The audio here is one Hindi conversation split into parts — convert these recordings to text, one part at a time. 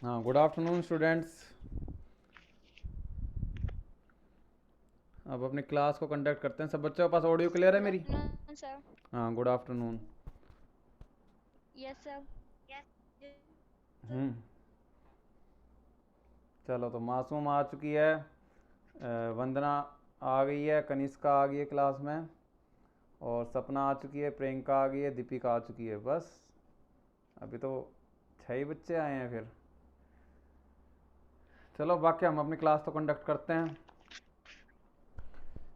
हाँ, गुड आफ्टरनून स्टूडेंट्स। अब अपनी क्लास को कंडक्ट करते हैं। सब बच्चों के पास ऑडियो क्लियर है गुड मेरी? Afternoon sir. हाँ, गुड आफ्टरनून। Yes sir. हम्म चलो, तो मासूम आ चुकी है, वंदना आ गई है, कनिष्का आ गई है क्लास में, और सपना आ चुकी है, प्रियंका आ गई है, दीपिका आ चुकी है। बस अभी तो 6 ही बच्चे आए हैं फिर। चलो, बाकी हम अपनी क्लास तो कंडक्ट करते हैं।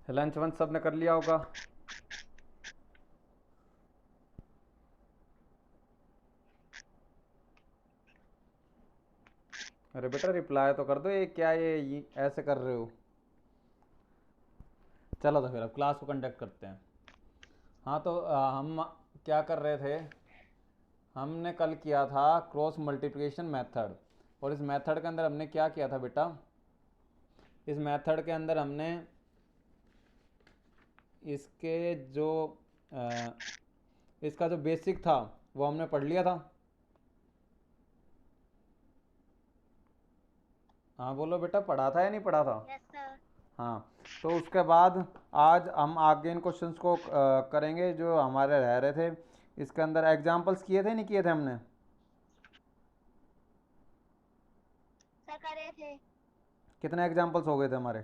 लंच वंच सब ने कर लिया होगा। अरे बेटा, रिप्लाई तो कर दो। ये क्या, ये ऐसे कर रहे हो? चलो, तो फिर अब क्लास को कंडक्ट करते हैं। हाँ, तो हम क्या कर रहे थे? हमने कल किया था क्रॉस मल्टीप्लिकेशन मेथड। और इस मेथड के अंदर हमने क्या किया था बेटा? इस मेथड के अंदर हमने इसके जो अ, इसका जो बेसिक था वो हमने पढ़ लिया था। हाँ बोलो बेटा, पढ़ा था या नहीं पढ़ा था? Yes sir. हाँ, तो उसके बाद आज हम आगे इन क्वेश्चंस को करेंगे जो हमारे रह रहे थे। इसके अंदर एग्जाम्पल्स किए थे नहीं किए थे हमने? सर करे थे। कितने एग्जाम्पल्स हो गए थे हमारे?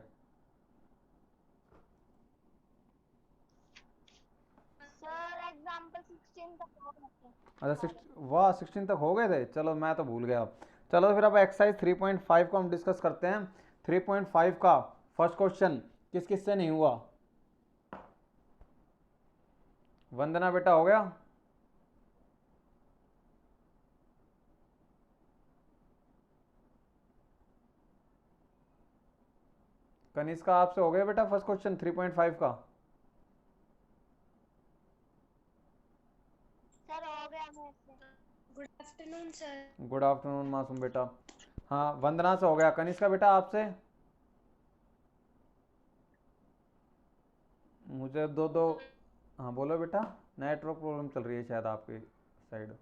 सर एग्जाम्पल 16 तक हो गए थे अच्छा, हमारे। वाह, 16 तक हो गए थे। चलो, मैं तो भूल गया। चलो, तो फिर अब एक्सरसाइज 3.5 को हम डिस्कस करते हैं। 3.5 का फर्स्ट क्वेश्चन किस किस से नहीं हुआ? वंदना बेटा, हो गया? कनिष्का, आपसे हो गया बेटा फर्स्ट क्वेश्चन 3.5 का? सर हो गया मेरे से। Good afternoon sir. Good afternoon मासूम बेटा। हाँ, वंदना से हो गया। कनिष्का बेटा, आपसे? मुझे दो दो। हाँ बोलो बेटा। नेटवर्क प्रॉब्लम चल रही है शायद आपकी साइड।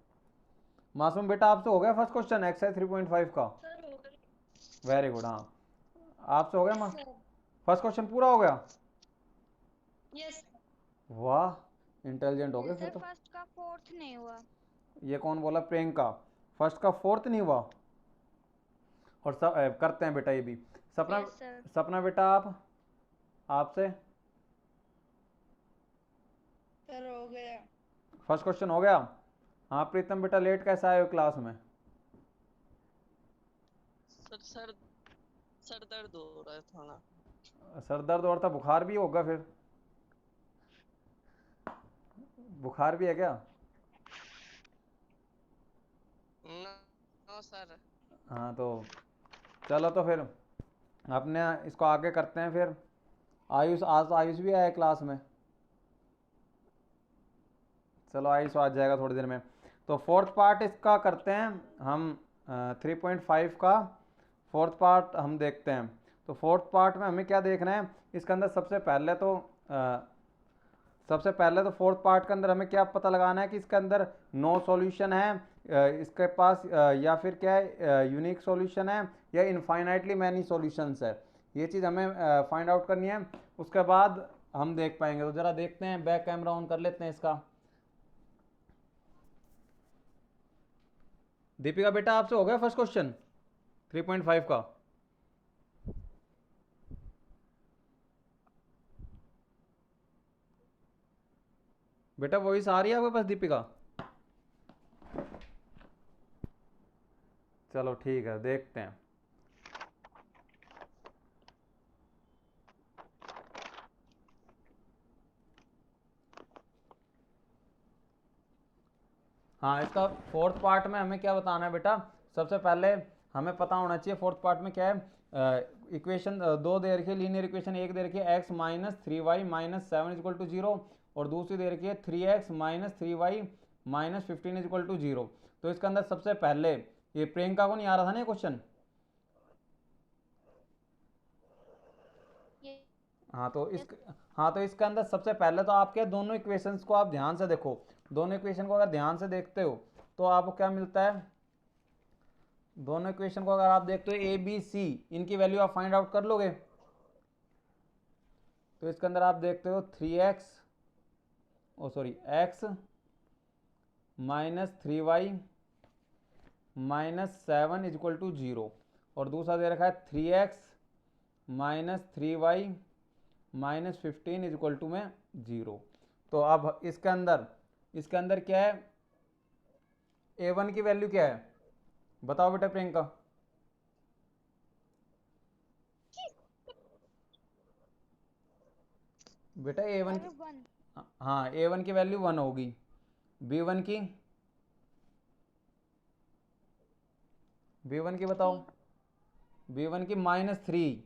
मासूम बेटा, आपसे हो गया फर्स्ट क्वेश्चन एक्सरसाइज 3.5 का? सर हो गए। Very good. हाँ, आपसे हो गया यस माँ? सर। फर्स्ट क्वेश्चन पूरा हो गया? यस। वाह, इंटेलिजेंट हो गए फिर सर तो। फर्स्ट का फोर्थ नहीं हुआ। ये कौन बोला? प्रियंका। फर्स्ट का फोर्थ नहीं हुआ? और सब करते हैं बेटा ये भी। सपना। Yes sir. सपना बेटा, आप? आपसे? सर हो गया। फर्स्ट क्वेश्चन हो गया। हाँ, प्रीतम बेटा, लेट कैसे आए हो क्लास में? सर सर सर दर्द हो रहा है थोड़ा। सर दर्द और था, बुखार भी होगा फिर? बुखार भी है क्या? No, no sir. हाँ, तो चलो, तो फिर अपने इसको आगे करते हैं फिर। आयुष, आज तो आयुष भी आया क्लास में। चलो, आयुष आ जाएगा थोड़ी देर में। तो फोर्थ पार्ट इसका करते हैं हम। 3.5 का फोर्थ पार्ट हम देखते हैं। तो फोर्थ पार्ट में हमें क्या देखना है? इसके अंदर सबसे पहले तो फोर्थ पार्ट के अंदर हमें क्या पता लगाना है कि इसके अंदर नो सॉल्यूशन है, इसके पास या फिर क्या है, यूनिक सॉल्यूशन है, या इनफाइनाइटली मैनी सॉल्यूशंस है। ये चीज़ हमें फाइंड आउट करनी है। उसके बाद हम देख पाएंगे। तो ज़रा देखते हैं, बैक कैमरा ऑन कर लेते हैं इसका। दीपिका बेटा, आपसे हो गया फर्स्ट क्वेश्चन 3.5 का? बेटा, वॉइस आ रही है आपके पास दीपिका? चलो ठीक है, देखते हैं। हाँ, इसका फोर्थ पार्ट में हमें क्या बताना है बेटा? सबसे पहले हमें पता होना चाहिए फोर्थ पार्ट में क्या है। इक्वेशन दो दे रखी है, लीनियर इक्वेशन एक दे रखी है, x minus 3y minus 7 equal to 0। और दूसरी दे रखी है 3x minus 3y minus 15 equal to 0। तो इसके अंदर सबसे पहले, ये प्रियंका को नहीं आ रहा था ना ये क्वेश्चन? हाँ, तो इस हाँ, तो इसके अंदर सबसे पहले तो आपके दोनों इक्वेशंस को आप ध्यान से देखो। दोनों इक्वेशन को अगर ध्यान से देखते हो तो आपको क्या मिलता है? दोनों इक्वेशन को अगर आप देखते हो ए बी सी, इनकी वैल्यू आप फाइंड आउट कर लोगे। तो इसके अंदर आप देखते हो 3x x minus 3y minus 7 equal to 0, और दूसरा दे रखा है 3x minus 3y minus 15 equal to में 0। तो अब इसके अंदर क्या है, a1 की वैल्यू क्या है बताओ बेटा प्रियंका। बेटा a1 की, वन। हाँ a1 की वैल्यू 1 होगी, b1 की बताओ, b1 की -3।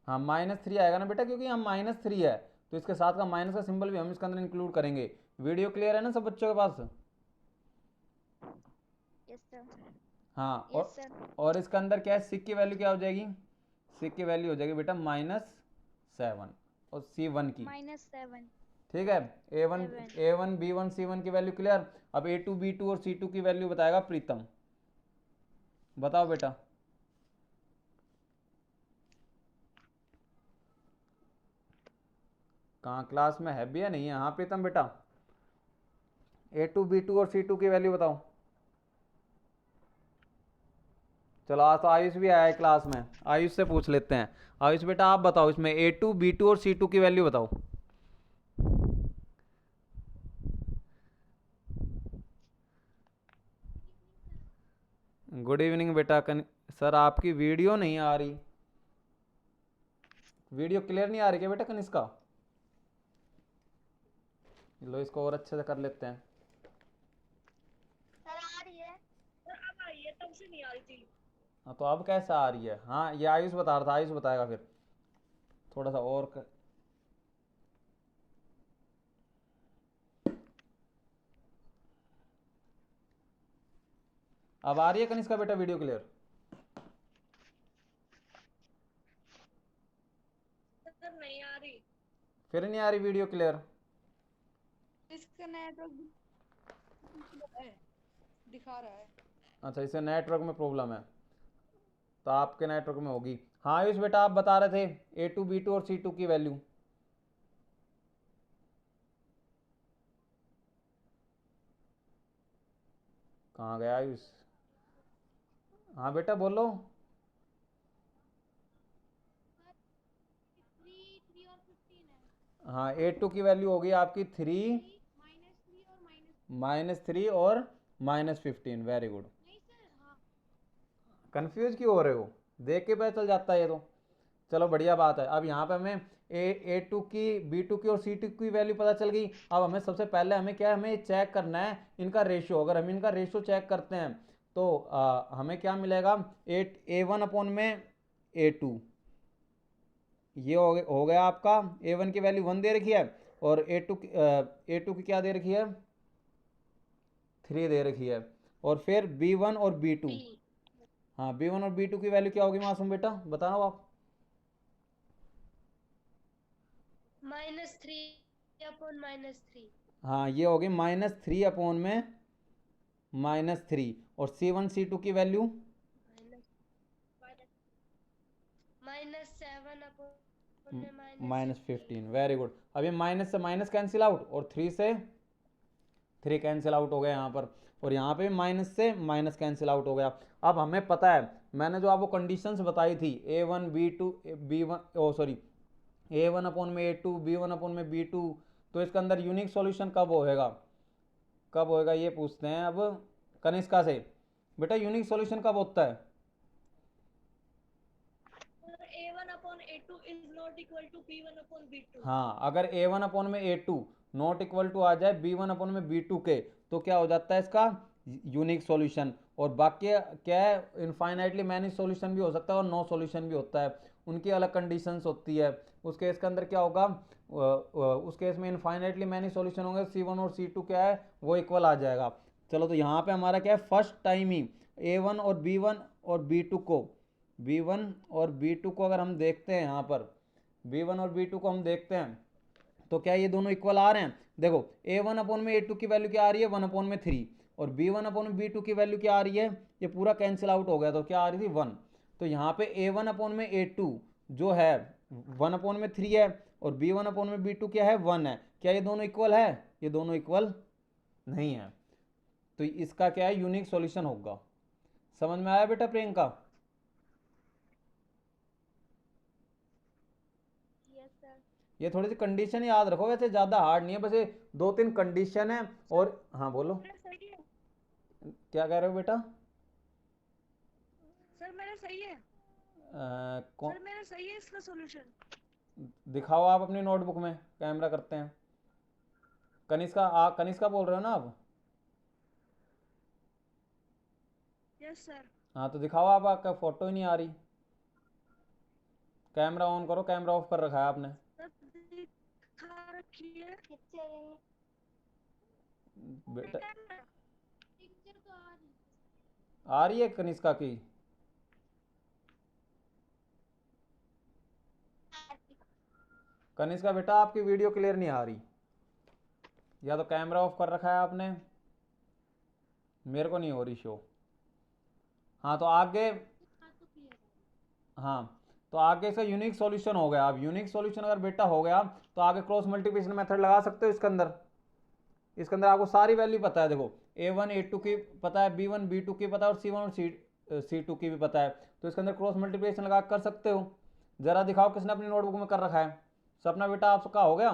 हाँ -3 आएगा ना बेटा, क्योंकि यहाँ -3 है तो इसके साथ का माइनस का सिंबल भी हम इसके अंदर इंक्लूड करेंगे। वीडियो क्लियर है ना सब बच्चों के पास? Yes sir. हाँ, यस सर। और इसके अंदर क्या है, सिक की वैल्यू क्या हो जाएगी, सिक की वैल्यू हो जाएगी बेटा -7 और c1 की -7। ठीक है। a1 b1 c1 की वैल्यू क्लियर। अब a2 b2 और c2 की वैल्यू बताएगा प्रीतम, बताओ बेटा। कहाँ क्लास में है भी या नहीं है? हाँ प्रीतम बेटा, a2 b2 और c2 की वैल्यू बताओ। चलो आज तो आयुष भी आया है क्लास में, आयुष से पूछ लेते हैं। आयुष बेटा आप बताओ, इसमें a2 b2 और c2 की वैल्यू बताओ। गुड इवनिंग बेटा। सर आपकी वीडियो नहीं आ रही, वीडियो क्लियर नहीं आ रही क्या बेटा कनिष्का? लो इसको और अच्छे से कर लेते हैं। सर आ रही है। सर अब आई है, तब से नहीं आ रही थी। हाँ तो अब कैसे आ रही है? हाँ ये आयुष बता रहा था, आयुष बताएगा फिर थोड़ा सा और अब आ रही है कनिष्का बेटा वीडियो क्लियर? सर नहीं आ रही। फिर नहीं आ रही वीडियो क्लियर? इसका नेटवर्क दिखा रहा है। अच्छा इसे नेटवर्क में प्रॉब्लम है, तो आपके नेटवर्क में होगी। हाँ आयुष बेटा आप बता रहे थे a2 b2 और c2 की वैल्यू। कहाँ गया आयुष? हाँ बेटा बोलो। 3 और 15 है। हाँ a2 की वैल्यू होगी आपकी 3 -3 और -15। Very good. नहीं सर। हाँ कंफ्यूज क्यों हो रहे हो, देख के पता चल जाता है ये तो। चलो बढ़िया बात है। अब यहाँ पे हमें a2 की b2 की और c2 की वैल्यू पता चल गई। अब हमें सबसे पहले हमें क्या है, हमें चेक करना है इनका रेशियो। अगर हम इनका रेशियो चेक करते हैं तो हमें क्या मिलेगा, a1 अपॉन में a2, ये हो गया आपका। a1 की वैल्यू 1 दे रखी है और a2 की क्या दे रखी है, 3 दे रखी है। और फिर b1 और b2, हाँ b1 और b2 की वैल्यू क्या होगी मासूम बेटा बताना आप। -3 अपॉन -3। हाँ ये होगी -3 अपॉन में -3। और c1 c2 की वैल्यू -7 अपॉन में -15। Very good. अब ये माइनस से माइनस कैंसिल आउट और 3 से 3 कैंसिल आउट हो गया यहाँ पर, और यहाँ पे माइनस से माइनस कैंसिल आउट हो गया। अब हमें पता है, मैंने जो आपको कंडीशंस बताई थी a1 b2 b1 ओ सॉरी a1 अपॉन में a2 b1 अपॉन में b2, तो इसके अंदर यूनिक सॉल्यूशन कब होएगा ये पूछते हैं अब कनिष्का से। बेटा यूनिक सॉल्यूशन कब होता है? a1 upon a2 is not equal to b1 upon b2। हाँ अगर a1 अपॉन में a2 नॉट इक्वल टू आ जाए b1 अपॉन में b2 के, तो क्या हो जाता है इसका यूनिक सॉल्यूशन। और बाकी क्या है, इनफाइनाइटली मैनी सॉल्यूशन भी हो सकता है और नो सॉल्यूशन भी होता है, उनकी अलग कंडीशंस होती है। उस केस के अंदर क्या होगा, उस केस में इनफाइनाइटली मैनी सॉल्यूशन होंगे, c1 और c2 क्या है वो इक्वल आ जाएगा। चलो तो यहाँ पे हमारा क्या है, फर्स्ट टाइम ही a1 और b1 और b2 को अगर हम देखते हैं, यहाँ पर b1 और b2 को हम देखते हैं तो क्या ये दोनों इक्वल आ रहे हैं। देखो a1 अपॉन में a2 की वैल्यू क्या आ रही है, 1 अपॉन में 3, और b1/b2 की वैल्यू क्या आ रही है, ये पूरा कैंसिल आउट हो गया, तो क्या आ रही थी 1। तो यहाँ पे a1/a2 जो है 1/3 है, और b1/b2 क्या है 1 है। क्या ये दोनों इक्वल है? ये दोनों इक्वल नहीं है, तो इसका क्या है, यूनिक सॉल्यूशन होगा। समझ में आया बेटा प्रियंका? Yes sir. ये थोड़ी सी कंडीशन याद रखो, वैसे ज़्यादा हार्ड नहीं है, बस ये 2-3 कंडीशन है। और हाँ बोलो, मेरा सही है क्या कह रहे हो बेटा? सर, मेरा सही है कौन सर, मेरा सही है इसका सॉल्यूशन। दिखाओ आप अपनी नोटबुक में, कैमरा करते हैं। कनिष्का बोल रहे हो ना आप? Yes sir. हाँ तो दिखाओ आप, आपका फोटो ही नहीं आ रही। कैमरा ऑन करो, कैमरा ऑफ कर रखा है आपने। सर दिखा रखी है पिक्चर बेटा पिक्चर तो आ रही आ रही है कनिष्का की? कनिष्का बेटा आपकी वीडियो क्लियर नहीं आ रही, या तो कैमरा ऑफ कर रखा है आपने, मेरे को नहीं हो रही शो। हाँ तो आगे, हाँ तो आगे इसका यूनिक सॉल्यूशन हो गया। अब यूनिक सॉल्यूशन अगर बेटा हो गया तो आगे क्रॉस मल्टीप्लिकेशन मेथड लगा सकते हो। इसके अंदर आपको सारी वैल्यू पता है, देखो a1 a2 की पता है, b1 b2 की पता है, और c1 और c2 की भी पता है, तो इसके अंदर क्रॉस मल्टीप्लिकेशन लगा कर सकते हो। जरा दिखाओ किसने अपनी नोटबुक में कर रखा है। सपना बेटा आपका हो गया?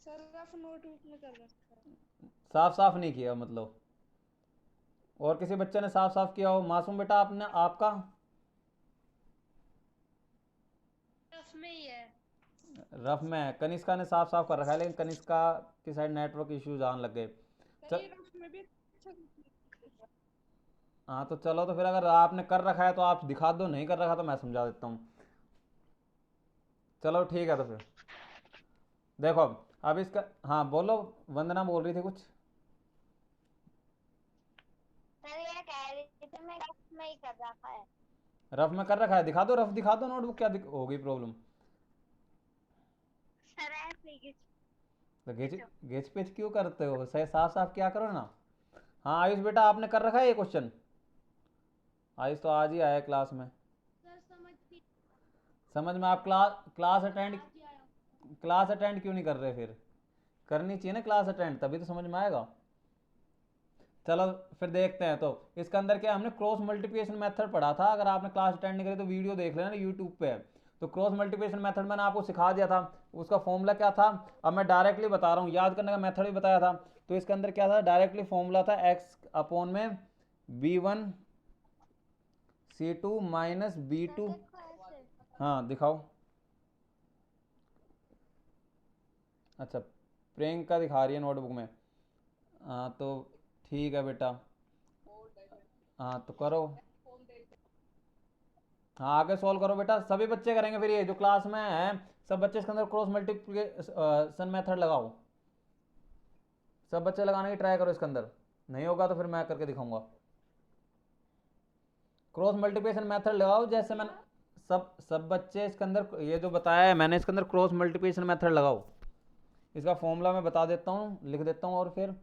सर रफ नोटबुक में कर रखा है। साफ साफ नहीं किया मतलब? और किसी बच्चे ने साफ साफ किया हो? मासूम बेटा आपने, आपका रफ में ही है। रफ में है। कनिष्का ने साफ साफ कर रखा है, लेकिन कनिष्का की साइड नेटवर्क इश्यूज आने लग गए। सर ये रफ में भी अच्छा कर- हाँ तो चलो, तो फिर अगर आपने कर रखा है तो आप दिखा दो, नहीं कर रखा तो मैं समझा देता हूँ। चलो ठीक है, तो फिर देखो अब इसका, हाँ बोलो, वंदना बोल रही थी कुछ। सर ये कह रही थी मैं में ही कर रखा है। रफ में कर रखा है, दिखा दो, रफ दिखा दो नोटबुक, क्या होगी प्रॉब्लम? सर ऐसे ही तो घिच पिच क्यों करते हो, सही साफ साफ क्या करो ना। हाँ आयुष बेटा आपने कर रखा है ये क्वेश्चन? आयुष तो आज ही आया क्लास में। समझ में? आप क्लास अटेंड क्यों नहीं कर रहे? फिर करनी चाहिए ना क्लास अटेंड, तभी तो समझ में आएगा। चलो फिर देखते हैं। तो इसके अंदर क्या, हमने क्रॉस मल्टीप्लिकेशन मेथड पढ़ा था। अगर आपने क्लास अटेंड नहीं करी तो वीडियो देख लेना, यूट्यूब पे है। तो क्रॉस मल्टीप्लिकेशन मेथड मैंने आपको सिखा दिया था, उसका फॉर्मूला क्या था। अब मैं डायरेक्टली बता रहा हूँ, याद करने का मेथड भी बताया था। तो इसके अंदर क्या था, डायरेक्टली फॉर्मूला था x/में b1 c2 माइनस b2। देखो ऐसे। हाँ दिखाओ। अच्छा प्रियंका दिखा रही है नोटबुक में। हाँ तो ठीक है बेटा, हाँ तो करो। हाँ आगे सॉल्व करो बेटा, सभी बच्चे करेंगे फिर, ये जो क्लास में है सब बच्चे इसके अंदर क्रॉस मल्टीप्लिकेशन मेथड लगाओ। सब बच्चे लगाने की ट्राई करो इसके अंदर, नहीं होगा तो फिर मैं करके दिखाऊंगा। क्रॉस मल्टीप्लिकेशन मेथड लगाओ, जैसे मैंने सब बच्चे इसके अंदर ये जो बताया है मैंने, इसके अंदर क्रॉस मल्टीप्लिकेशन मेथड लगाओ। इसका फॉर्मूला मैं बता देता हूँ, लिख देता हूँ, और फिर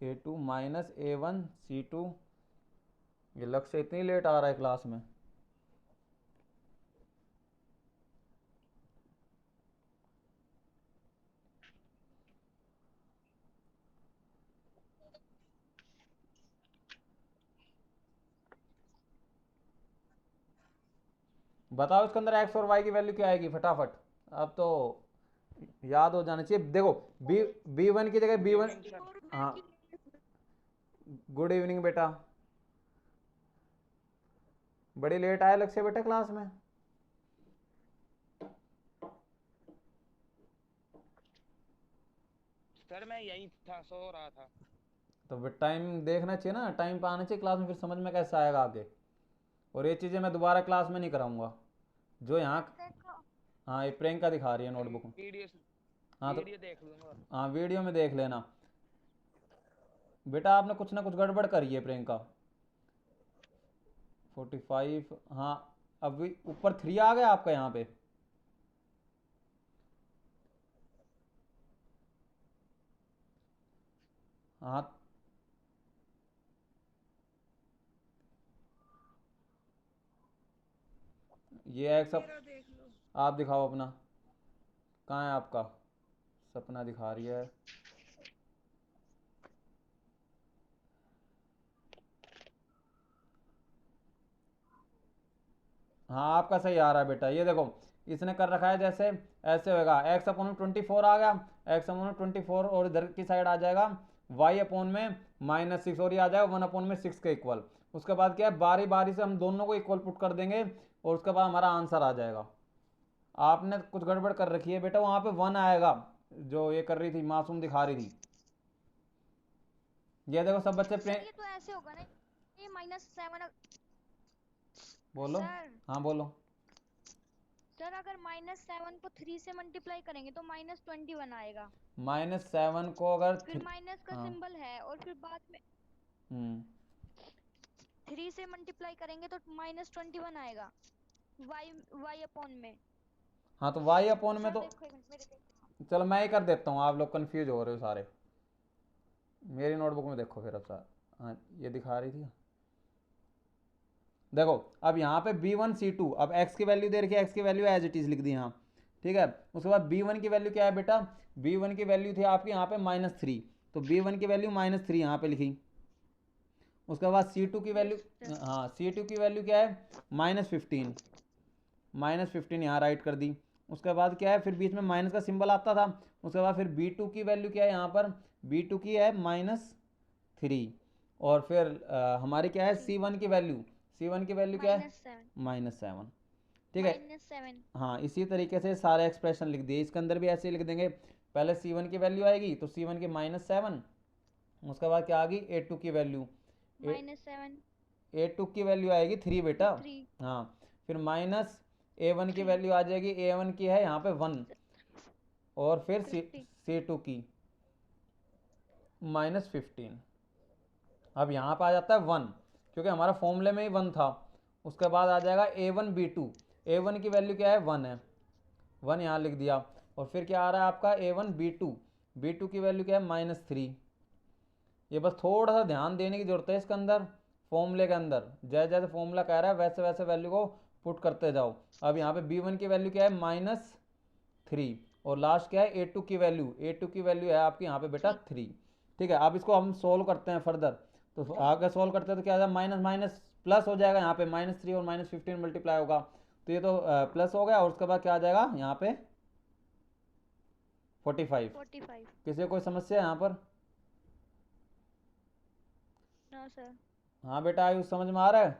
a2 माइनस a1 c2। ये लक्ष्य इतनी लेट आ रहा है क्लास में। बताओ इसके अंदर x और y की वैल्यू क्या आएगी फटाफट, अब तो याद हो जाना चाहिए। देखो b1 की जगह b1। हाँ गुड इवनिंग बेटा, बड़ी लेट आया लक्ष्य बेटा क्लास में। सर मैं यही था, सो रहा था। तो टाइम देखना चाहिए ना, टाइम पे आना चाहिए क्लास में, फिर समझ में कैसे आएगा आगे। और ये चीज़ें मैं दोबारा क्लास में नहीं कराऊंगा जो यहाँ। देखो हाँ ये प्रियंका दिखा रही है नोटबुक में। वीडियो हाँ तो वीडियो देख लूंगा। हाँ वीडियो में देख लेना बेटा, आपने कुछ ना कुछ गड़बड़ करी है प्रियंका। 45, हाँ अब भी ऊपर 3 आ गया आपका यहाँ पे। हाँ ये एक्स अब मेरा देख लो। आप दिखाओ अपना, कहाँ है आपका? सपना दिखा रही है। हाँ आपका सही आ रहा है बेटा, ये देखो इसने कर रखा है जैसे ऐसे होगा, एक्स अपॉन 24 आ गया, एक्स अपॉन 24 और इधर की साइड आ जाएगा वाई अपॉन में -6 और ये आ जाएगा 1 अपॉन में 6 के इक्वल। उसके बाद क्या है, बारी बारी से हम दोनों को इक्वल पुट कर देंगे और उसके बाद हमारा आंसर आ जाएगा। आपने कुछ गड़बड़ कर रखी है बेटा, वहां पे 1 आएगा जो ये कर रही थी मासूम दिखा रही थी। ये देखो सब बच्चे सर ये तो ऐसे होगा ना, ये -7। बोलो। सर हाँ बोलो। सर अगर -7 को 3 से मल्टीप्लाई करेंगे तो -21 आएगा। -7 को अगर फिर माइनस का हाँ सिंबल है और फिर बाद में हम्म 3 से मल्टीप्लाई करेंगे तो -21 आएगा वाई वाई अपॉन में। हाँ तो वाई अपॉन में सर तो देखो एक मिनट मेरे देखो। चलो मैं ही कर देता हूँ, आप लोग कंफ्यूज हो रहे हो सारे। मेरी नोटबुक में देखो फिर अब सर, हाँ ये दिखा रही थी। देखो अब यहाँ पे B1 C2, अब x की वैल्यू दे रखी है, x की वैल्यू एज इट इज लिख दी यहाँ, ठीक है। उसके बाद B1 की वैल्यू क्या है बेटा, B1 की वैल्यू थी आपकी यहाँ पे -3, तो B1 की वैल्यू -3 यहाँ पे लिखी। उसके बाद C2 की वैल्यू, हाँ C2 की वैल्यू क्या है -15, -15 यहाँ राइट कर दी। उसके बाद क्या है, फिर बीच में माइनस का सिंबल आता था। उसके बाद फिर B2 की वैल्यू क्या है यहाँ पर, B2 की है -3 और फिर हमारी क्या है C1 की वैल्यू, C1 की वैल्यू क्या है -7, ठीक है। -7। हाँ इसी तरीके से सारे एक्सप्रेशन लिख दिए, इसके अंदर भी ऐसे ही लिख देंगे। पहले C1 की वैल्यू आएगी तो C1 की -7, उसके बाद क्या आ गई A2 की वैल्यू, -7 A2 की वैल्यू आएगी 3 बेटा। 3 हाँ फिर A1 की वैल्यू आ जाएगी, A1 की है यहाँ पे 1 और फिर 50। C2 की -15। अब यहाँ पे आ जाता है 1 क्योंकि हमारा फॉर्मूले में ही 1 था। उसके बाद आ जाएगा A1 B2, A1 की वैल्यू क्या है 1 है, 1 यहाँ लिख दिया। और फिर क्या आ रहा है आपका A1 B2, B2 की वैल्यू क्या है -3। ये बस थोड़ा सा ध्यान देने की जरूरत है इसके अंदर, फॉर्मूले के अंदर जैसे जैसे फॉर्मूला कह रहा है वैसे वैसे वैल्यू को पुट करते जाओ। अब यहाँ पे B1 की वैल्यू क्या है -3 और लास्ट क्या है A2 की वैल्यू, A2 की वैल्यू है आपकी यहाँ पे बेटा 3, ठीक है। अब इसको हम सोल्व करते हैं फर्दर, तो आगे सोल्व करते हैं तो क्या आ जाएगा माइनस माइनस प्लस हो जाएगा, यहाँ पे -3 और -15 मल्टीप्लाई होगा तो ये तो प्लस हो गया। और उसके बाद क्या आ जाएगा यहाँ पे 45। 45। किसी को कोई समस्या है यहाँ पर? No sir. हाँ बेटा आयुष समझ में आ रहा है?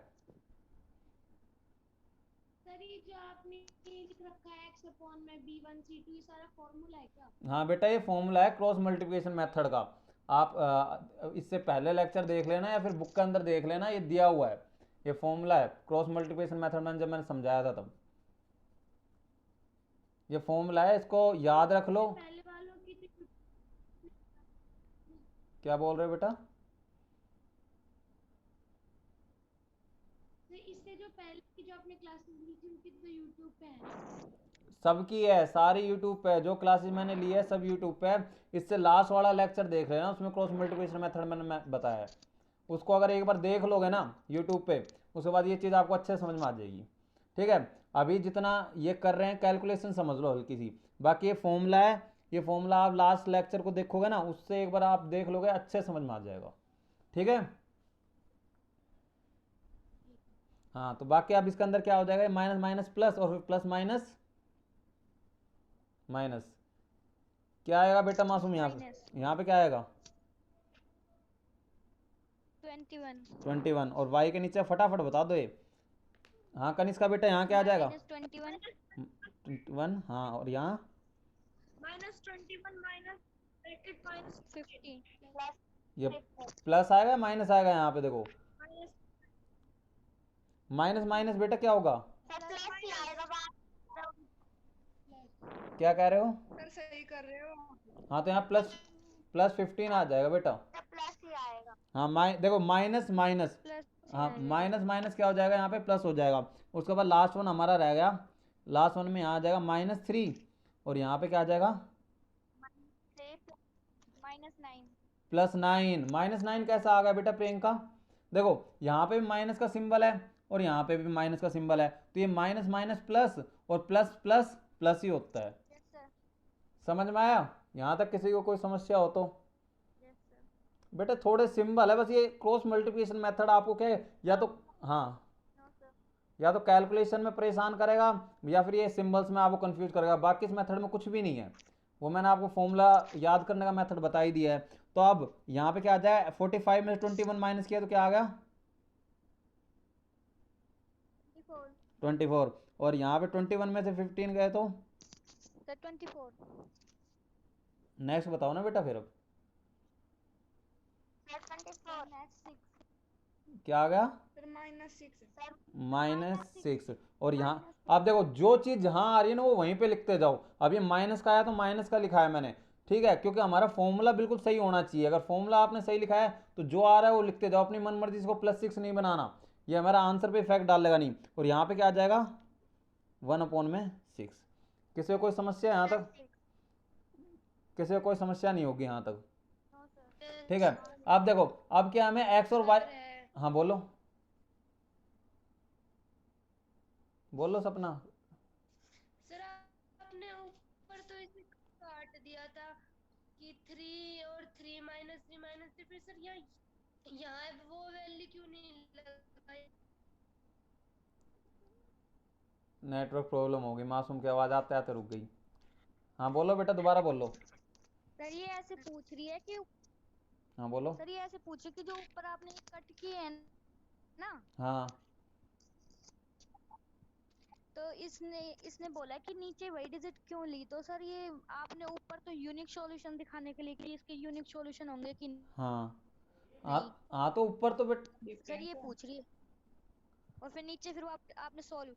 सर ये जो आपने लिख रखा है x अपॉन में B1 C2 ये सारा फॉर्मूला है क्या? हाँ बेटा ये फॉर्मूला है क्रॉस मल्टीप्लिकेशन मेथड का। आप इससे पहले लेक्चर देख लेना या फिर बुक के अंदर देख लेना, ये दिया हुआ है, ये फॉर्मूला है क्रॉस मल्टीप्लिकेशन मेथड में, जब मैंने समझाया था तब ये फॉर्मूला है, इसको याद रख लो। पहले वालों की क्या बोल रहे हो बेटा? इससे जो पहले की जो आपने क्लासेस ली थी उनकी तो YouTube पे है। सबकी है, सारी यूट्यूब पे है, जो क्लासेस मैंने ली है सब यूट्यूब पे है। इससे लास्ट वाला लेक्चर देख लेना, उसमें क्रॉस मल्टीप्लिकेशन मेथड मैंने बताया है, उसको अगर एक बार देख लोगे ना यूट्यूब पे, उसके बाद ये चीज़ आपको अच्छे से समझ में आ जाएगी, ठीक है। अभी जितना ये कर रहे हैं कैलकुलेशन समझ लो हल्की सी, बाकी ये फॉर्मूला है, ये फॉर्मूला आप लास्ट लेक्चर को देखोगे ना उससे एक बार आप देख लोगे अच्छे समझ में आ जाएगा, ठीक है। हाँ तो बाकी अब इसके अंदर क्या हो जाएगा, माइनस माइनस प्लस और फिर प्लस माइनस माइनस, क्या आएगा बेटा मासूम यहाँ पे, यहाँ पे क्या आएगा 21 और y के नीचे फटाफट बता दो ये। हाँ कनिष्का बेटा यहाँ क्या आ जाएगा -21 1, हाँ और यहाँ -21 -50 ये प्लस आएगा माइनस आएगा, यहाँ पे देखो माइनस माइनस बेटा क्या होगा, प्लस ही आएगा क्या कह रहे हो? सर सही कर रहे हो। हाँ तो यहाँ +15 आ जाएगा बेटा। प्लस ही आएगा। हाँ देखो माइनस माइनस, प्लस हाँ माइनस माइनस क्या हो जाएगा यहाँ पे प्लस हो जाएगा। उसके बाद लास्ट वन हमारा रह गया, लास्ट वन में यहाँ आ जाएगा -3 और यहाँ पे क्या आ जाएगा -9 +9 -9 कैसा आ गया बेटा प्रियंका? देखो यहाँ पे भी माइनस का सिंबल है और यहाँ पे भी माइनस का सिंबल है, तो ये माइनस माइनस प्लस और प्लस प्लस प्लस ही होता है। Yes sir. समझ में आया? यहाँ तक किसी को कोई समस्या हो तो? Yes sir. बेटा थोड़े सिंबल है बस, ये क्रॉस मल्टीप्लिकेशन मेथड आपको क्या है, या तो हाँ नो सर। या तो कैलकुलेशन में परेशान करेगा या फिर ये सिंबल्स में आपको कंफ्यूज करेगा, बाकी इस मेथड में कुछ भी नहीं है। वो मैंने आपको फॉर्मूला याद करने का मेथड बता ही दिया है। तो अब यहाँ पे क्या आ जाए, 45 में 21 माइनस किया तो क्या आ गया? 24। और यहाँ पे 21 में से 15 गए तो सर 24। नेक्स्ट बताओ ना बेटा फिर अब सर 24 नेक्स्ट 6 क्या आ गया? फिर -6 सर -6। और यहाँ आप देखो जो चीज़ जहाँ आ रही है ना वो वहीं पे लिखते जाओ। अब ये माइनस का आया तो माइनस का लिखा है मैंने, ठीक है, क्योंकि हमारा फॉर्मूला बिल्कुल सही होना चाहिए। अगर फॉर्मूला आपने सही लिखा है तो जो आ रहा है वो लिखते जाओ, अपनी मन मर्जी, इसको +6 नहीं बनाना, ये हमारा आंसर पे इफेक्ट डालेगा नहीं। और यहाँ पे क्या आ जाएगा? 1/6। किसी को कोई समस्या यहाँ तक? किसी को कोई समस्या नहीं होगी यहाँ तक, नो सर। ठीक है। अब देखो अब क्या हमें एक्स और वाई, हाँ बोलो बोलो सपना। सर आपने ऊपर तो इसे काट दिया था कि 3 और 3 -3 फिर सर यहाँ वो वैल्यू क्यों नहीं लगाई? नेटवर्क प्रॉब्लम होगी, मासूम की आवाज़ आते आते रुक गई। हाँ बोलो बेटा, दोबारा बोलो। सर ये ऐसे पूछ रही है कि हाँ बोलो। सर ये ऐसे पूछे कि जो ऊपर आपने कट किए हैं ना, हाँ तो इसने बोला कि नीचे वही डिजिट क्यों ली, तो सर ये आपने ऊपर तो यूनिक सॉल्यूशन दिखाने के लिए कि इसके यूनिक सॉल्यूशन होंगे कि हाँ नहीं, हाँ तो ऊपर तो सर ये पूछ रही है। और फिर नीचे फिर वो आपने सॉल्व।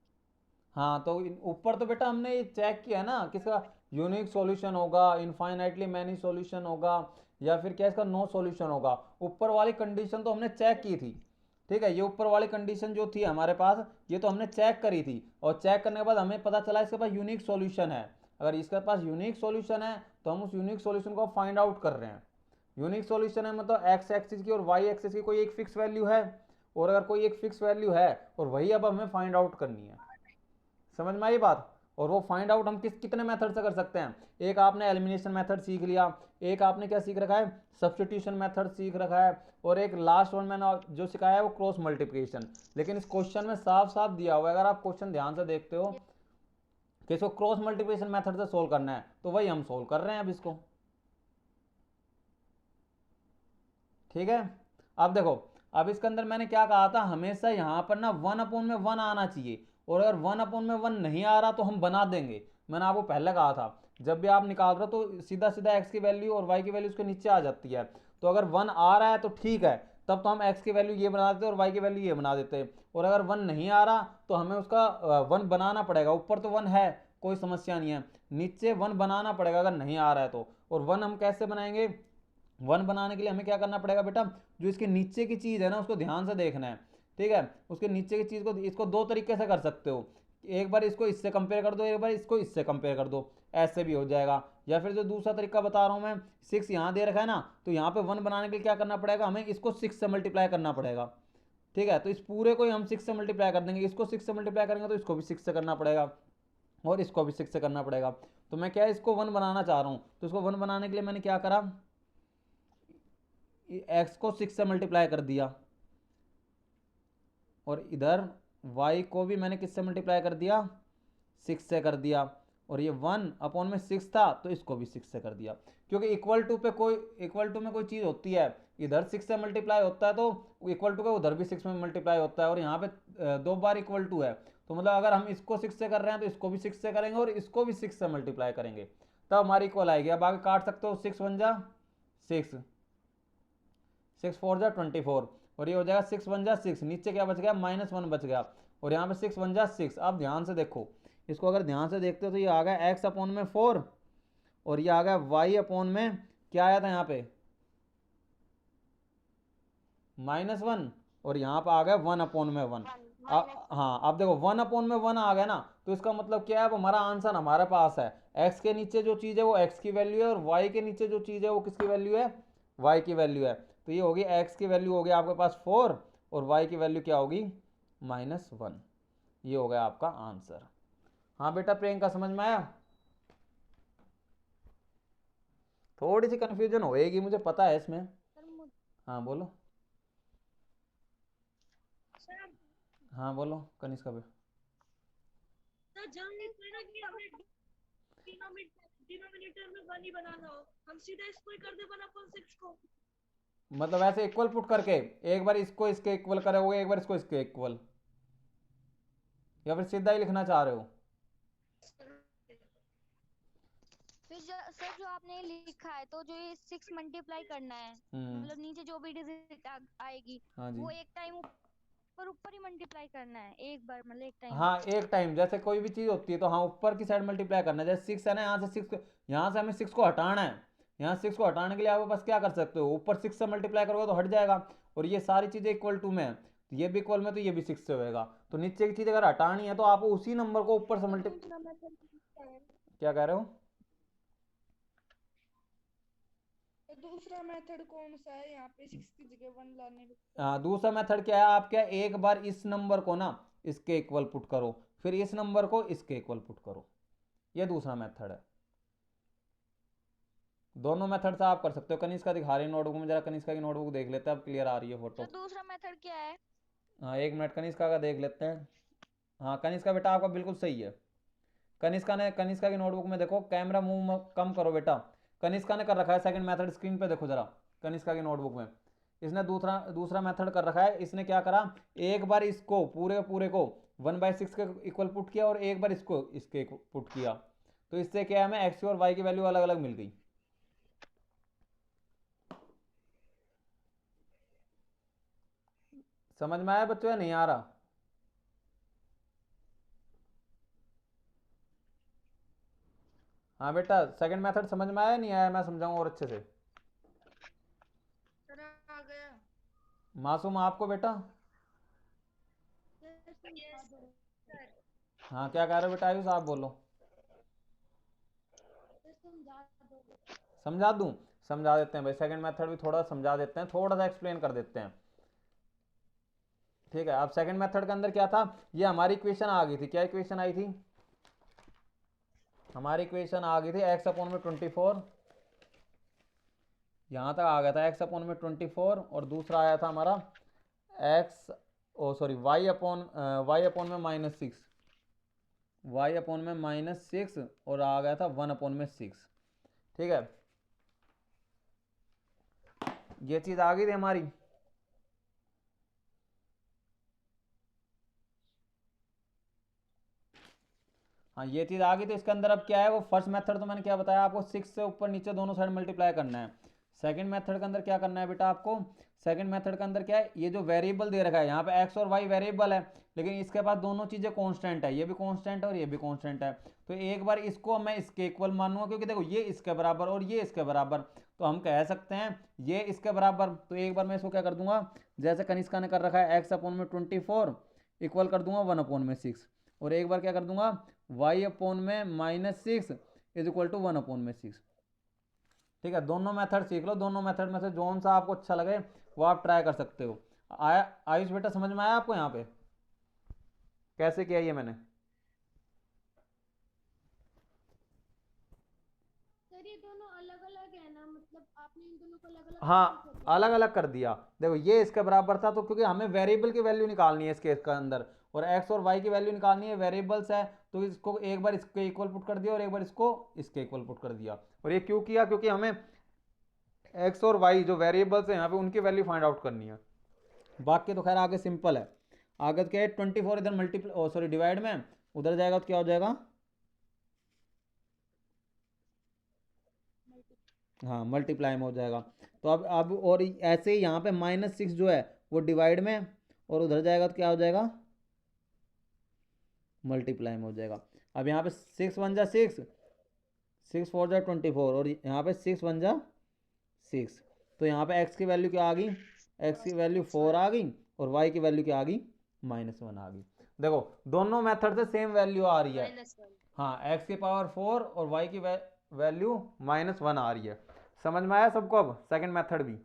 हाँ तो ऊपर तो बेटा हमने ये चेक किया ना किसका यूनिक सॉल्यूशन होगा, इनफाइनाइटली मैनी सॉल्यूशन होगा, या फिर क्या इसका नो सॉल्यूशन होगा। ऊपर वाली कंडीशन तो हमने चेक की थी, ठीक है, ये ऊपर वाली कंडीशन जो थी हमारे पास ये तो हमने चेक करी थी, और चेक करने के बाद हमें पता चला इसके पास यूनिक सॉल्यूशन है। अगर इसके पास यूनिक सॉल्यूशन है तो हम उस यूनिक सॉल्यूशन को फाइंड आउट कर रहे हैं। यूनिक सॉल्यूशन है मतलब एक्स एक्सिस की और वाई एक्सिस की कोई एक फिक्स वैल्यू है, और अगर कोई एक फिक्स वैल्यू है और वही अब हमें फाइंड आउट करनी है। समझ में आई बात? और वो फाइंड आउट हम कितने मेथड से कर सकते हैं? एक आपने एलिमिनेशन मेथड सीख लिया, एक आपने क्या सीख रखा है, सब्स्टिट्यूशन मेथड सीख रखा है, और एक लास्ट वन मैंने जो सिखाया है वो क्रॉस मल्टीप्लिकेशन। लेकिन इस क्वेश्चन में साफ साफ दिया हुआ है, अगर आप क्वेश्चन ध्यान से देखते हो कि इसको क्रॉस मल्टीप्लिकेशन मेथड से सोल्व करना है, तो वही हम सोल्व कर रहे हैं अब इसको, ठीक है। अब देखो अब इसके अंदर मैंने क्या कहा था, हमेशा यहाँ पर ना 1/1 आना चाहिए, और अगर 1/1 नहीं आ रहा तो हम बना देंगे। मैंने आपको पहले कहा था जब भी आप निकाल रहे हो तो सीधा सीधा एक्स की वैल्यू और वाई की वैल्यू उसके नीचे आ जाती है। तो अगर 1 आ रहा है तो ठीक है, तब तो हम एक्स की वैल्यू ये बना देते और वाई की वैल्यू ये बना देते, और अगर 1 नहीं आ रहा तो हमें उसका 1 बनाना पड़ेगा। ऊपर तो 1 है, कोई समस्या नहीं है, नीचे 1 बनाना पड़ेगा अगर नहीं आ रहा है तो। और 1 हम कैसे बनाएंगे? 1 बनाने के लिए हमें क्या करना पड़ेगा बेटा, जो इसके नीचे की चीज़ है ना उसको ध्यान से देखना है, ठीक है। उसके नीचे की चीज़ को इसको दो तरीके से कर सकते हो, एक बार इसको इससे कंपेयर कर दो, एक बार इसको इससे कंपेयर कर दो, ऐसे भी हो जाएगा। या फिर जो दूसरा तरीका बता रहा हूँ मैं, 6 यहाँ दे रखा है ना, तो यहाँ पे 1 बनाने के लिए क्या करना पड़ेगा, हमें इसको 6 से मल्टीप्लाई करना पड़ेगा, ठीक है। तो इस पूरे को ही हम 6 से मल्टीप्लाई कर देंगे, इसको 6 से मल्टीप्लाई करेंगे तो इसको भी 6 से करना पड़ेगा, और इसको भी 6 से करना पड़ेगा। तो मैं क्या इसको 1 बनाना चाह रहा हूँ, तो इसको 1 बनाने के लिए मैंने क्या करा, एक्स को 6 से मल्टीप्लाई कर दिया, और इधर y को भी मैंने किससे मल्टीप्लाई कर दिया, 6 से कर दिया, और ये 1/6 था तो इसको भी 6 से कर दिया। क्योंकि इक्वल टू में कोई चीज़ होती है, इधर 6 से मल्टीप्लाई होता है तो इक्वल टू का उधर भी 6 में मल्टीप्लाई होता है, और यहाँ पे 2 बार इक्वल टू है, तो मतलब अगर हम इसको 6 से कर रहे हैं तो इसको भी 6 से करेंगे और इसको भी 6 से मल्टीप्लाई करेंगे, तब हमारी इक्वल आएगी। अब आगे काट सकते हो, 6 1 जा 6, 6 4 जा 24, और ये हो जाएगा 6 1 जा 6, नीचे क्या बच गया, -1 बच गया, और यहाँ पे 6 1 जा 6। अब ध्यान से देखो इसको, अगर ध्यान से देखते हो तो ये आ गया x/4, और ये आ गया y/में क्या आया था यहाँ पे -1, और यहाँ पे आ गया 1/1। हाँ अब देखो 1/1 आ गया ना, तो इसका मतलब क्या है, अब हमारा आंसर हमारे पास है। x के नीचे जो चीज़ है वो x की वैल्यू है, और y के नीचे जो चीज़ है वो किसकी वैल्यू है, y की वैल्यू है, तो ये होगी x की वैल्यू होगी आपके पास 4 और y की वैल्यू क्या होगी -1। ये हो गया आपका आंसर। हाँ बेटा प्रियंका समझ में आया? थोड़ी सी कंफ्यूजन होएगी मुझे पता है इसमें। सर हाँ बोलो। सर हाँ बोलो कनिष्का भी। सर जब लिखना ना कि हमें डिनोमिनेटर में 1 ही बनाना हो, हम सीधा इसको ही कर दे 1/6 को। मतलब ऐसे इक्वल पुट करके एक बार इसको इसके इक्वल करोगे, एक बार इसको इसके इक्वल, या फिर सीधा ही लिखना चाह रहे हो? फिर सर जो आपने लिखा है तो जो ये 6 मल्टीप्लाई करना है, मतलब नीचे जो भी डिजिट आएगी हाँ जी। वो एक टाइम ऊपर ऊपर ही मल्टीप्लाई करना है, एक बार मतलब एक टाइम। हाँ एक टाइम, जैसे कोई भी चीज होती है तो हाँ ऊपर की साइड मल्टीप्लाई करना है। जैसे 6 है ना, यहाँ से 6, यहाँ से हमें 6 को हटाना है, यहाँ 6 को हटाने के लिए आप बस क्या कर सकते हो, ऊपर 6 से मल्टीप्लाई करोगे तो हट जाएगा, और ये सारी चीजें इक्वल टू में है, तो ये भी इक्वल में तो ये भी 6 से होएगा, तो नीचे की चीज अगर हटानी है तो आप उसी नंबर को ऊपर से क्या कह रहे हो? तो दूसरा मेथड कौन सा है यहाँ पे 6 की जगह 1 लाने में? हाँ दूसरा मेथड क्या है, आप क्या एक बार इस नंबर को ना इसके इक्वल पुट करो, फिर इस नंबर को इसके इक्वल पुट करो, ये दूसरा मेथड है। दोनों मेथड से आप कर सकते हो। कनिष्का दिखा रही है नोटबुक में, जरा कनिष्का की नोटबुक देख लेते हैं, अब क्लियर आ रही है फोटो। तो दूसरा मेथड क्या है? हाँ एक मिनट कनिष्का का देख लेते हैं। हाँ कनिष्का बेटा आपका बिल्कुल सही है। कनिष्का की नोटबुक में देखो, कैमरा मूव कम करो बेटा। कनिष्का ने कर रखा है सेकंड मेथड, स्क्रीन पे देखो जरा कनिष्का की नोटबुक में, इसने दूसरा मेथड कर रखा है। इसने क्या करा, एक बार इसको पूरे को 1/6 के इक्वल पुट किया और एक बार इसको इसके पुट किया, तो इससे क्या है हमें एक्स और वाई की वैल्यू अलग अलग मिल गई। समझ में आया बच्चों या नहीं आ रहा? हाँ बेटा सेकंड मेथड समझ में आया नहीं आया, मैं समझाऊं और अच्छे से। सर आ गया। मासूम आपको बेटा? Yes sir. हाँ क्या कह रहे हो बेटा आयुष, आप बोलो। समझा दूं? समझा देते हैं भाई, सेकंड मेथड भी थोड़ा समझा देते हैं, थोड़ा सा एक्सप्लेन कर देते हैं। ठीक है, अब सेकंड मेथड के अंदर क्या था, ये हमारी इक्वेशन आ गई थी, क्या इक्वेशन आई थी हमारी? इक्वेशन आ गई थी x/24, यहां तक आ गया था x/24, और दूसरा आया था हमारा x y/6, y/6 और आ गया था 1/6। ठीक है, ये चीज आ गई थी हमारी। हाँ ये चीज आ गई, तो इसके अंदर अब क्या है, वो फर्स्ट मेथड तो मैंने क्या बताया आपको, 6 से ऊपर नीचे दोनों साइड मल्टीप्लाई करना है। सेकंड मेथड के अंदर क्या करना है बेटा आपको, सेकंड मेथड के अंदर क्या है, ये जो वेरिएबल दे रखा है यहाँ पे एक्स और वाई वेरिएबल है, लेकिन इसके पास दोनों चीजें कांस्टेंट है, ये भी कांस्टेंट है और ये भी कांस्टेंट है, तो एक बार इसको मैं इसके इक्वल मानूंगा, क्योंकि देखो ये इसके बराबर और ये इसके बराबर, तो हम कह सकते हैं ये इसके बराबर, तो एक बार मैं इसको क्या कर दूंगा, जैसे कनिष्का ने कर रखा है x/24 इक्वल कर दूंगा 1/6, और एक बार क्या कर दूंगा y/6 इज इक्वल टू 1/6। ठीक है, दोनों मेथड सीख लो, दोनों मेथड में से जोन सा आपको अच्छा लगे वो आप ट्राई कर सकते हो। आयुष बेटा समझ में आया आपको यहाँ पे कैसे किया ये मैंने? सर ये दोनों अलग अलग है ना, मतलब आपने इन दोनों को अलग अलग हाँ अलग अलग कर दिया, देखो ये इसके बराबर था, तो क्योंकि हमें वेरिएबल की वैल्यू निकालनी है इस केस के अंदर, और एक्स और वाई की वैल्यू निकालनी है, वेरिएबल्स है, तो इसको एक बार इसके इक्वल पुट कर दिया और एक बार इसको इसके इक्वल पुट कर दिया। और ये क्यों किया, क्योंकि हमें एक्स और वाई जो वेरिएबल्स है यहाँ पे उनकी वैल्यू फाइंड आउट करनी है। बाकी तो खैर आगे सिंपल है, आगे क्या है 24 इधर मल्टीप्लाई डिवाइड में उधर जाएगा तो क्या हो जाएगा, हाँ मल्टीप्लाई में हो जाएगा। तो अब और ऐसे ही यहाँ पे -6 जो है वो डिवाइड में, और उधर जाएगा तो क्या हो जाएगा, मल्टीप्लाई में हो जाएगा। अब यहाँ पे 6 1 जा 6, 6 4 जा 24, और यहाँ पे 6 1 जा 6, तो यहाँ पे x की वैल्यू क्या आ गई, x की वैल्यू 4 आ गई, और y की वैल्यू क्या आ गई, -1 आ गई। देखो दोनों मेथड से सेम वैल्यू आ रही है, हाँ x की पावर 4 और y की वैल्यू -1 आ रही है, समझ में आया सबको अब सेकंड मेथड भी?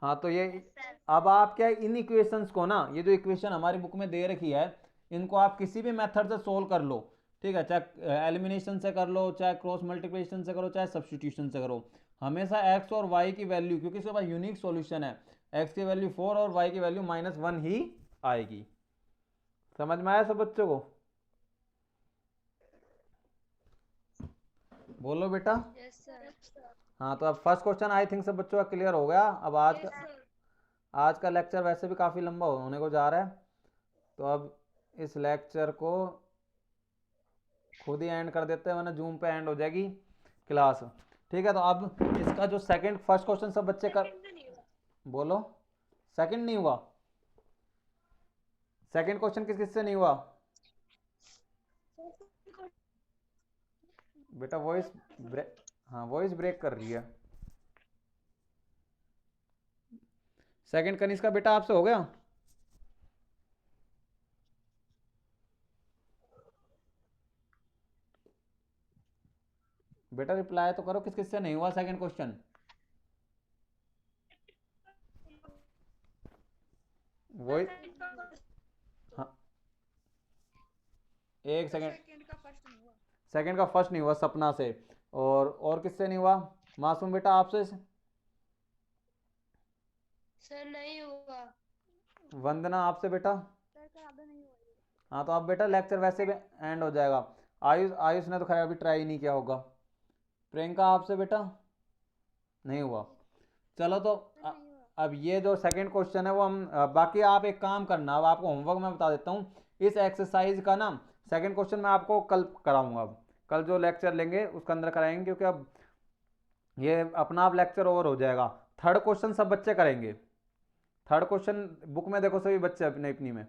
हाँ तो ये अब आप क्या इन इक्वेशंस को ना, ये जो इक्वेशन हमारी बुक में दे रखी है, इनको आप किसी भी मेथड से सोल्व कर लो, ठीक है, चाहे एलिमिनेशन से कर लो, चाहे क्रॉस मल्टीप्लिकेशन से करो, चाहे सब्सटीट्यूशन से करो, हमेशा एक्स और वाई की वैल्यू, क्योंकि इसके पास यूनिक सॉल्यूशन है, एक्स की वैल्यू 4 और वाई की वैल्यू -1 ही आएगी। समझ में आया सब बच्चों को? बोलो बेटा। Yes sir. हाँ तो अब फर्स्ट क्वेश्चन आई थिंक सब बच्चों का क्लियर हो गया। अब आज का लेक्चर वैसे भी काफ़ी लंबा होने को जा रहा है, तो अब इस लेक्चर को खुद ही एंड कर देते हैं, वरना जूम पे एंड हो जाएगी क्लास, ठीक है। तो अब इसका जो फर्स्ट क्वेश्चन सब बच्चे कर, बोलो सेकंड नहीं हुआ? सेकंड क्वेश्चन किस किस से नहीं हुआ बेटा? वॉइस ब्रेक, हाँ वॉइस ब्रेक कर रही है। सेकंड कनिष्का बेटा आपसे हो गया? बेटा रिप्लाई तो करो, किस किस से नहीं हुआ सेकंड क्वेश्चन? वॉइस, हाँ एक सेकंड, सेकंड का फर्स्ट नहीं हुआ। सेकंड का फर्स्ट नहीं हुआ सपना से, और किससे नहीं हुआ? मासूम बेटा आपसे? सर नहीं हुआ। वंदना आपसे बेटा? सर करा दो, नहीं हुआ। हाँ तो अब बेटा लेक्चर वैसे भी एंड हो जाएगा। आयुष ने तो खैर अभी ट्राई नहीं किया होगा। प्रियंका आपसे बेटा? नहीं हुआ। चलो तो अब ये जो सेकंड क्वेश्चन है वो हम बाकी आप एक काम करना, अब आपको होमवर्क मैं बता देता हूँ, इस एक्सरसाइज का ना सेकंड क्वेश्चन मैं आपको कल कराऊंगा। अब कल जो लेक्चर लेंगे उसके अंदर कराएंगे, क्योंकि अब ये अपना आप लेक्चर ओवर हो जाएगा। थर्ड क्वेश्चन सब बच्चे करेंगे। थर्ड क्वेश्चन बुक में देखो सभी बच्चे अपने अपनी में।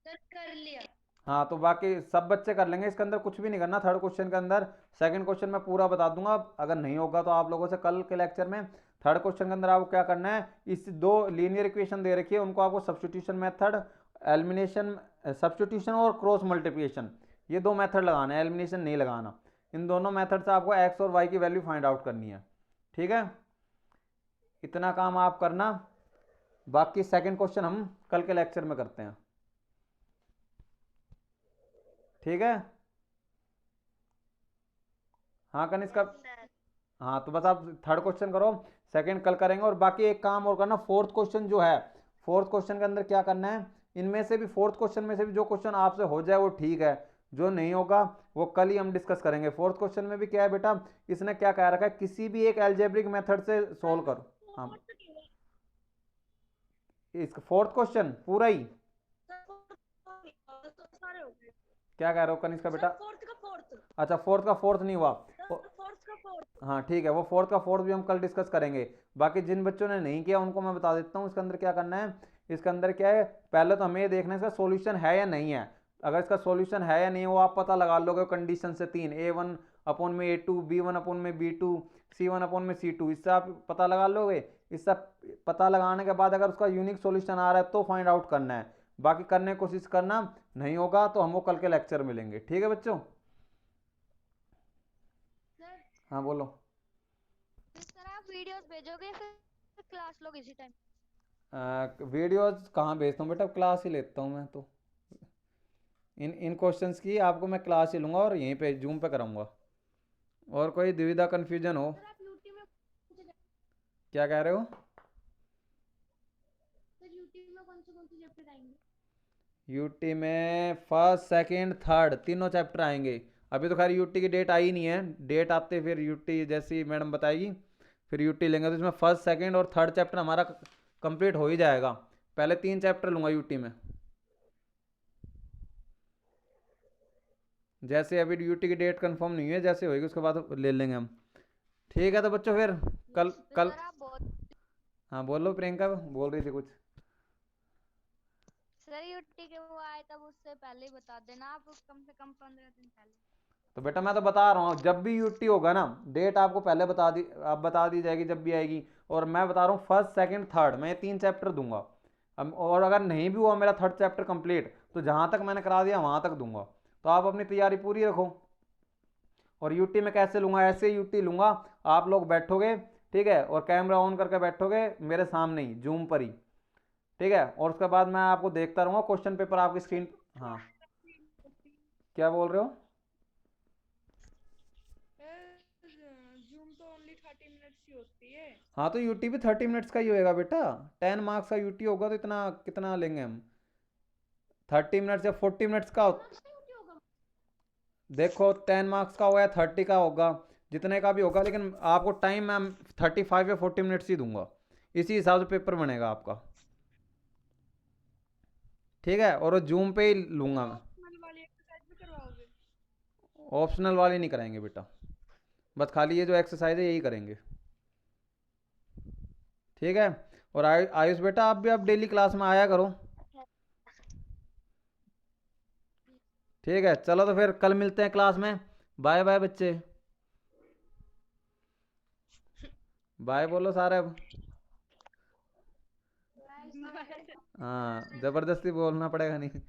सर कर लिया। हाँ तो बाकी सब बच्चे कर लेंगे, इसके अंदर कुछ भी नहीं करना। थर्ड क्वेश्चन के अंदर सेकंड क्वेश्चन मैं पूरा बता दूंगा, अगर नहीं होगा तो आप लोगों से कल के लेक्चर में। थर्ड क्वेश्चन के अंदर आपको क्या करना है, इस दो लीनियर इक्वेशन दे रखी है, उनको आपको सब्स्टिट्यूशन मेथड, एलिमिनेशन, सब्स्टिट्यूशन और क्रॉस मल्टीप्लिकेशन, ये दो मेथड लगाना है, एलिमिनेशन नहीं लगाना। इन दोनों मेथड से आपको एक्स और वाई की वैल्यू फाइंड आउट करनी है, ठीक है। इतना काम आप करना, बाकी सेकंड क्वेश्चन हम कल के लेक्चर में करते हैं, ठीक है। हाँ कनिष्का, हाँ तो बस आप थर्ड क्वेश्चन करो, सेकंड कल करेंगे। और बाकी एक काम और करना, फोर्थ क्वेश्चन जो है, फोर्थ क्वेश्चन के अंदर क्या करना है, इनमें से भी फोर्थ क्वेश्चन में से भी जो क्वेश्चन आपसे हो जाए वो ठीक है, जो नहीं होगा वो कल ही हम डिस्कस करेंगे। फोर्थ क्वेश्चन में भी क्या है बेटा, इसने क्या कह रखा है, किसी भी एक एल्जेब्रिक मेथड से सोल्व करो। हाँ इसका फोर्थ क्वेश्चन पूरा ही, क्या कह रहे हो कनिष्का बेटा? अच्छा फोर्थ का फोर्थ नहीं हुआ, हाँ ठीक है, वो फोर्थ का फोर्थ भी हम कल डिस्कस करेंगे। बाकी जिन बच्चों ने नहीं किया उनको मैं बता देता हूँ इसके अंदर क्या करना है। इसके अंदर क्या है, पहले तो हमें ये देखना है इसका सॉल्यूशन है या नहीं है। अगर इसका सॉल्यूशन है या नहीं है वो आप पता लगा लोगे कंडीशन से, 3 A1 अपॉन में A2, B1 अपॉन में B2, C1 अपॉन में C2, इससे आप पता लगा लोगे। इससे पता लगाने के बाद अगर उसका यूनिक सॉल्यूशन आ रहा है तो फाइंड आउट करना है, बाकी करने की कोशिश करना, नहीं होगा तो हम वो कल के लेक्चर मिलेंगे, ठीक है बच्चों। हाँ बोलो। सर आप वीडियोस भेजोगे फिर क्लास लोगे इसी टाइम? वीडियोस कहाँ भेजता हूँ बेटा, क्लास ही लेता हूँ मैं तो। इन क्वेश्चंस की आपको मैं क्लास ही लूँगा और यहीं पे जूम पे कराऊंगा। और कोई दुविधा कन्फ्यूजन हो? क्या कह रहे हो? यूटी में फर्स्ट सेकंड थर्ड तीनों चैप्टर आएंगे। अभी तो खैर यूटी की डेट आई नहीं है, डेट आते फिर यूटी जैसी मैडम बताएगी फिर यूटी लेंगे, तो इसमें फर्स्ट सेकंड और थर्ड चैप्टर हमारा कंप्लीट हो ही जाएगा। पहले 3 चैप्टर लूँगा यूटी में, जैसे अभी यूटी की डेट कंफर्म नहीं है, जैसे होगी उसके बाद ले लेंगे हम, ठीक है। तो बच्चों फिर कल हाँ बोलो, प्रियंका बोल रही थी कुछ। सर यूटी के वो आए तब उससे पहले ही बता देना आप, कम से कम 15 दिन पहले। तो बेटा मैं तो बता रहा हूँ, जब भी यूटी होगा ना डेट आपको पहले बता दी जाएगी जब भी आएगी। और मैं बता रहा हूँ फर्स्ट सेकंड थर्ड मैं 3 चैप्टर दूंगा। अब और अगर नहीं भी हुआ मेरा थर्ड चैप्टर कंप्लीट तो जहाँ तक मैंने करा दिया वहाँ तक दूंगा। तो आप अपनी तैयारी पूरी रखो, और यूटी में कैसे लूँगा, ऐसे यूटी लूँगा, आप लोग बैठोगे, ठीक है, और कैमरा ऑन करके बैठोगे मेरे सामने ही जूम पर ही, ठीक है, और उसके बाद मैं आपको देखता रहूँगा क्वेश्चन पेपर आपकी स्क्रीन। हाँ क्या बोल रहे हो? जूम तो ओनली 30 मिनट्स की होती है। हाँ तो यूटी भी 30 मिनट्स का ही होएगा बेटा, 10 मार्क्स का यूटी होगा तो इतना कितना लेंगे हम, 30 मिनट्स या 40 मिनट्स का देखो 10 मार्क्स का होगा या 30 का होगा, जितने का भी होगा, लेकिन आपको टाइम मैं 35 या 40 मिनट्स ही दूंगा, इसी हिसाब से पेपर बनेगा आपका, ठीक है, और वो जूम पे ही लूंगा मैं। ऑप्शनल वाली एक्सरसाइज भी करवाओगे? ऑप्शनल वाले नहीं कराएंगे बेटा, बस खाली ये जो एक्सरसाइज है यही करेंगे, ठीक है। और आयुष बेटा आप भी अब डेली क्लास में आया करो, ठीक है, चलो तो फिर कल मिलते हैं क्लास में, बाय बाय बच्चे, बाय बोलो सारे अब। हाँ जबरदस्ती बोलना पड़ेगा नहीं।